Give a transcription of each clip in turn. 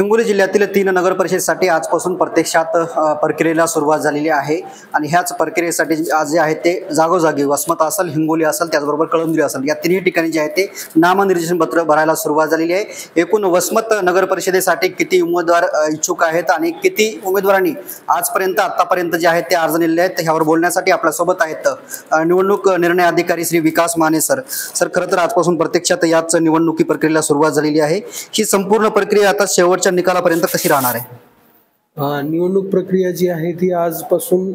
हिंगोली जिल्ह्यातील 3 नगर परिषदेसाठी आजपासून प्रत्यक्षात प्रक्रियेला सुरुवात झालेली आहे आणि ह्याच प्रक्रियेसाठी आज जे आहे ते जागोजागी वसमत असेल, हिंगोली असेल, त्याचबरोबर कळमनुरी असेल या तिन्ही ठिकाणी जे आहे ते नामनिर्देशन पत्र भरायला सुरुवात झालेली आहे। एकूण वसमत नगर परिषदेसाठी किती उमेदवार इच्छुक आहेत आणि किती उमेदवारांनी आतापर्यंत जे आहेत ते अर्ज दिलेले आहेत ह्यावर बोलण्यासाठी आपल्या सोबत आहेत निवडणूक निर्णय अधिकारी श्री विकास माने सर। खरं तर आजपासून प्रत्यक्षात याच निवडणुकी प्रक्रियेला सुरुवात झालेली आहे। ही संपूर्ण प्रक्रिया आता शेवटच्या निकालापर्यंत कशी राहणार आहे? निवडणूक प्रक्रिया जी आहे ती आजपासून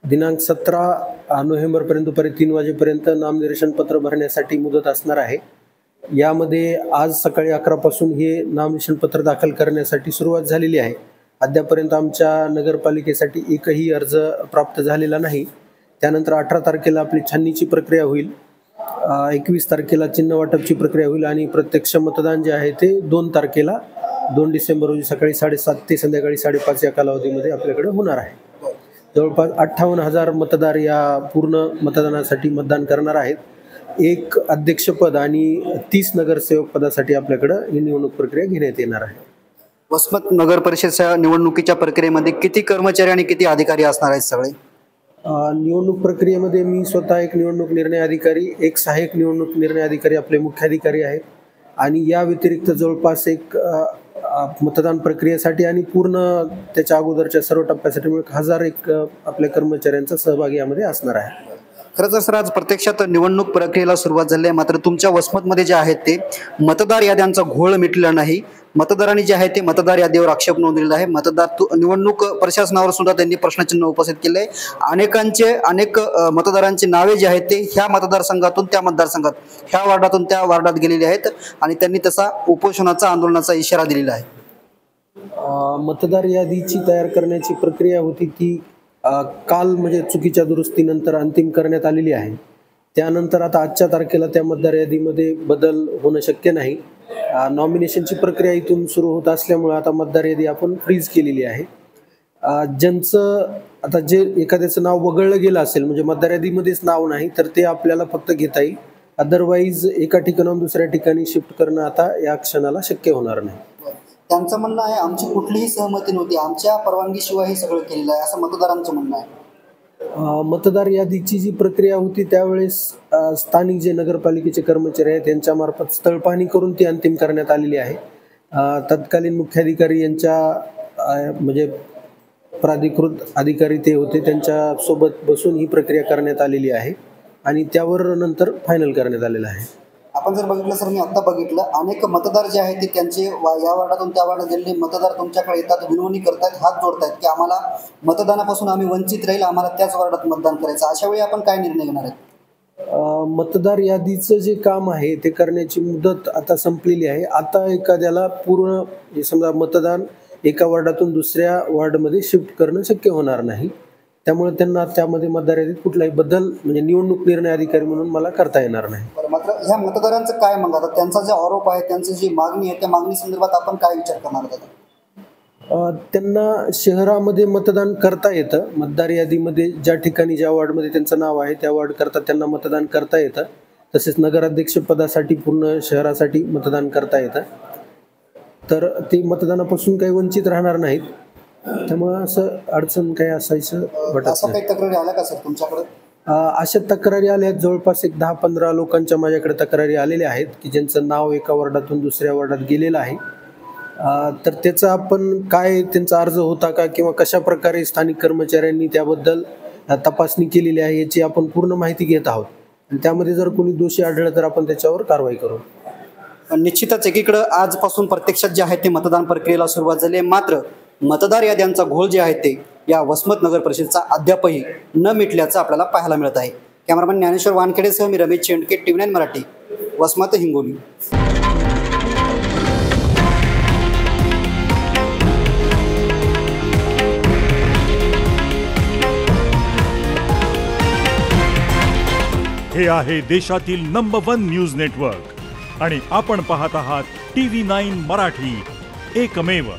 दिनांक 17 नोव्हेंबरपर्यंत दुपारी 3 वाजेपर्यंत नामनिर्देशन पत्र भरण्यासाठी मुदत असणार आहे। यामध्ये आज सकाळी 11 पासून हे नामनिर्देशन पत्र दाखल करण्यासाठी सुरुवात झालेली आहे। अद्यापर्यंत आमच्या नगरपालिकेसाठी एकही अर्ज प्राप्त झालेला नाही। त्यानंतर 18 तारखेला आपली छाननीची प्रक्रिया होईल, 21 तारखेला चिन्ह वाटपची प्रक्रिया होईल आणि प्रत्यक्ष मतदान जे आहे ते 2 तारखेला 2 डिसेंबर रोजी सकाळी 7:30 ते संध्याकाळी 5:30 या कालावधीमध्ये आपल्याकडे होणार आहे। जवळपास 58,000 मतदार या पूर्ण मतदानासाठी मतदान करणार आहेत। एक अध्यक्षपद आणि 30 नगरसेवक पदासाठी आपल्याकडे ही निवडणूक प्रक्रिया घेण्यात येणार आहे। वसमत नगर परिषदेच्या निवडणुकीच्या प्रक्रियेमध्ये किती कर्मचारी आणि किती अधिकारी असणार आहेत? सगळे निवडणूक प्रक्रियेमध्ये मी स्वतः एक निवडणूक निर्णय अधिकारी, एक सहाय्यक निवडणूक निर्णय अधिकारी आपले मुख्य अधिकारी आहेत आणि या व्यतिरिक्त जवळपास एक मतदान प्रक्रियेसाठी आणि पूर्ण त्याच्या अगोदरच्या सर्व टप्प्यासाठी 1000 आपल्या कर्मचाऱ्यांचा सहभाग यामध्ये असणार आहे। खरं तर सर आज प्रत्यक्षात निवडणूक प्रक्रियेला सुरुवात झाली आहे, मात्र तुमच्या वसमतमध्ये जे आहेत ते मतदार याद्यांचा घोळ मिटलेला नाही। मतदारांनी जे आहे ते मतदार यादीवर आक्षेप नोंदवलेला आहे। निवडणूक प्रशासनावर सुद्धा त्यांनी प्रश्नचिन्ह उपस्थित केले आहे। अनेक मतदारांची नावे जी आहेत ते ह्या मतदारसंघातून त्या मतदारसंघात, ह्या वार्डातून त्या वार्डात गेलेली आहेत आणि त्यांनी तसा उपोषणाचा आंदोलनाचा इशारा दिलेला आहे। मतदार यादीची तयार करण्याची प्रक्रिया होती ती काल म्हणजे चुकीच्या दुरुस्तीनंतर अंतिम करण्यात आलेली आहे। त्यानंतर आता आजच्या तारखेला त्या मतदार यादीमध्ये बदल होणं शक्य नाही। नॉमिनेशनची प्रक्रिया इथून सुरू होत असल्यामुळे आता मतदार यादी आपण फ्रीज केलेली आहे। ज्यांचं आता जे एखाद्याचं नाव वगळलं गेलं असेल म्हणजे मतदार यादीमध्येच नाव नाही तर ते आपल्याला फक्त घेता येईल। अदरवाईज एका ठिकाणाहून दुसऱ्या ठिकाणी शिफ्ट करणं आता या क्षणाला शक्य होणार नाही। त्यांचं म्हणणं आहे आमची कुठलीही सहमती नव्हती, आमच्या परवानगीशिवाय हे सगळं केलेलं आहे असं मतदारांचं म्हणणं आहे। मतदार यादीची जी प्रक्रिया होती त्यावेळेस स्थानिक जे नगरपालिकेचे कर्मचारी आहेत त्यांच्यामार्फत स्थळ पाहणी करून ती अंतिम करण्यात आलेली आहे। तत्कालीन मुख्याधिकारी यांच्या म्हणजे प्राधिकृत अधिकारी ते होते, त्यांच्या सोबत बसून ही प्रक्रिया करण्यात आलेली आहे आणि त्यावर नंतर फायनल करण्यात आलेलं आहे। आपण जर बघितलं सर, मी आता बघितलं अनेक मतदार जे आहेत ते त्यांचे या वार्डातून त्या वार्डात गेलेले मतदार तुमच्याकडे येतात, विनवणी करतात, हात जोडतात की आम्हाला मतदानापासून आम्ही वंचित राहील, आम्हाला त्याच वार्डात मतदान करायचं। अशा वेळी आपण काय निर्णय घेणार आहेत? मतदार यादीचं जे काम आहे ते करण्याची मुदत आता संपलेली आहे। आता एखाद्याला पूर्ण समजा मतदान एका वार्डातून दुसऱ्या वार्डमध्ये शिफ्ट करणं शक्य होणार नाही, त्यामुळे त्यांना त्यामध्ये मतदार यादीत कुठलाही बदल म्हणजे निवडणूक निर्णय अधिकारी म्हणून मला करता येणार नाही। मात्र ह्या मतदारांचं काय मग आता त्यांचा जे आरोप आहे, त्यांची जी मागणी आहे त्या मागणी संदर्भात आपण काय विचार करणार आहोत? त्यांना शहरामध्ये मतदान करता येतं, मतदार यादीमध्ये ज्या ठिकाणी ज्या वार्डमध्ये त्यांचं नाव आहे त्या वार्ड करता त्यांना मतदान करता येतं। तसेच नगराध्यक्ष पदासाठी पूर्ण शहरासाठी मतदान करता येतं, तर ते मतदानापासून काही वंचित राहणार नाहीत। त्यामुळे असं अडचण काही असायचं वाटत नाही। काही तक्रारी आल्या का सर तुमच्याकडे? अशा तक्रारी आल्या आहेत, जवळपास एक 10-15 लोकांच्या माझ्याकडे तक्रारी आलेल्या आहेत की ज्यांचं नाव एका वार्डातून दुसऱ्या वार्डात गेलेलं आहे। तर त्याचा आपण काय त्यांचा अर्ज होता का किंवा कशा प्रकारे स्थानिक कर्मचाऱ्यांनी त्याबद्दल तपासणी केलेली आहे याची आपण पूर्ण माहिती घेत आहोत आणि त्यामध्ये जर कोणी दोषी आढळलं तर आपण त्याच्यावर कारवाई करू। निश्चितच एकीकडे आजपासून प्रत्यक्षात जे आहे ते मतदान प्रक्रियेला सुरुवात झाली आहे, मात्र मतदार याद्यांचा घोळ जे आहे ते या वसमत नगर परिषदेचा अद्यापही न मिटल्याचं आपल्याला पाहायला मिळत आहे। कॅमेरामॅन ज्ञानेश्वर वानखेडेसह मी रमेश चेंडके, TV9 मराठी, वसमत, हिंगोली। हे आहे देशातील नंबर 1 न्यूज नेटवर्क आणि आपण पाहत आहात TV9 मराठी, एकमेव।